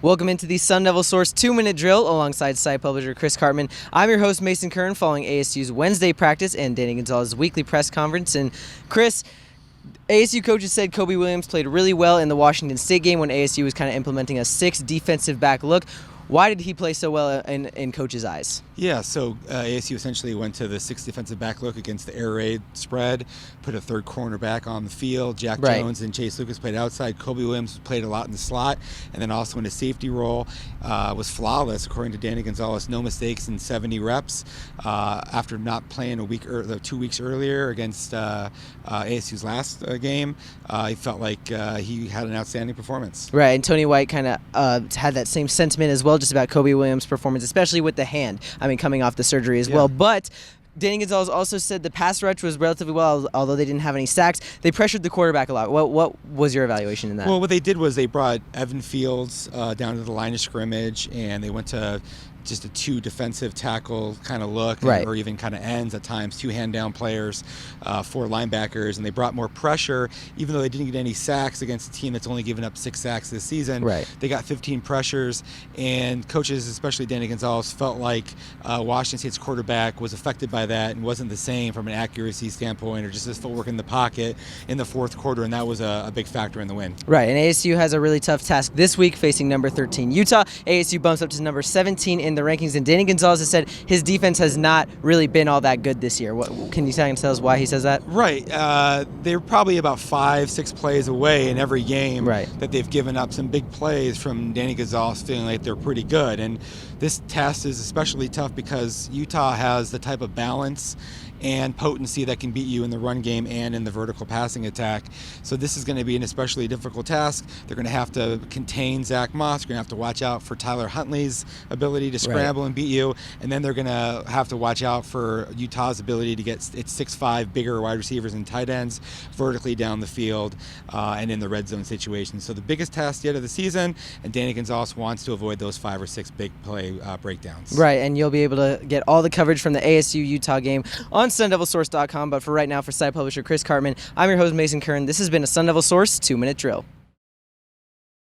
Welcome into the Sun Devil Source 2-minute drill alongside site publisher Chris Cartman. I'm your host, Mason Kern, following ASU's Wednesday practice and Danny Gonzalez's weekly press conference. And Chris, ASU coaches said Kobe Williams played really well in the Washington State game when ASU was kind of implementing a 6 defensive back look. Why did he play so well in coach's eyes? Yeah, so ASU essentially went to the 6 defensive back look against the air raid spread, put a third cornerback on the field. Jack Jones and Chase Lucas played outside. Kobe Williams played a lot in the slot, and then also in a safety role. Was flawless, according to Danny Gonzalez. No mistakes in 70 reps after not playing 2 weeks earlier against ASU's last game. He felt like he had an outstanding performance. Right, and Tony White kind of had that same sentiment as well, just about Kobe Williams' performance, especially with the hand. I mean, coming off the surgery as well. But Danny Gonzalez also said the pass rush was relatively well, although they didn't have any sacks. They pressured the quarterback a lot. What was your evaluation in that? Well, what they did was they brought Evan Fields down to the line of scrimmage, and they went to just a 2 defensive tackle kind of look, or even kind of ends at times, 2 hand down players, 4 linebackers, and they brought more pressure. Even though they didn't get any sacks against a team that's only given up 6 sacks this season, they got 15 pressures, and coaches, especially Danny Gonzalez, felt like Washington State's quarterback was affected by that and wasn't the same from an accuracy standpoint or just his footwork in the pocket in the fourth quarter, and that was a big factor in the win. Right, and ASU has a really tough task this week facing number 13 Utah. ASU bumps up to number 17 in the rankings, and Danny Gonzalez has said his defense has not really been all that good this year. What can you tell us why he says that? Right, they're probably about 5-6 plays away in every game that they've given up some big plays from Danny Gonzalez feeling like they're pretty good. And this test is especially tough because Utah has the type of balance and potency that can beat you in the run game and in the vertical passing attack. So this is going to be an especially difficult task. They're going to have to contain Zach Moss. They're going to have to watch out for Tyler Huntley's ability to scramble and beat you. And then they're going to have to watch out for Utah's ability to get its 6'5" bigger wide receivers and tight ends vertically down the field and in the red zone situation. So the biggest test yet of the season, and Danny Gonzalez wants to avoid those 5 or 6 big play breakdowns. Right, and you'll be able to get all the coverage from the ASU-Utah game on SunDevilSource.com. But for right now, for site publisher Chris Cartman, I'm your host, Mason Kern. This has been a Sun Devil Source 2-minute drill.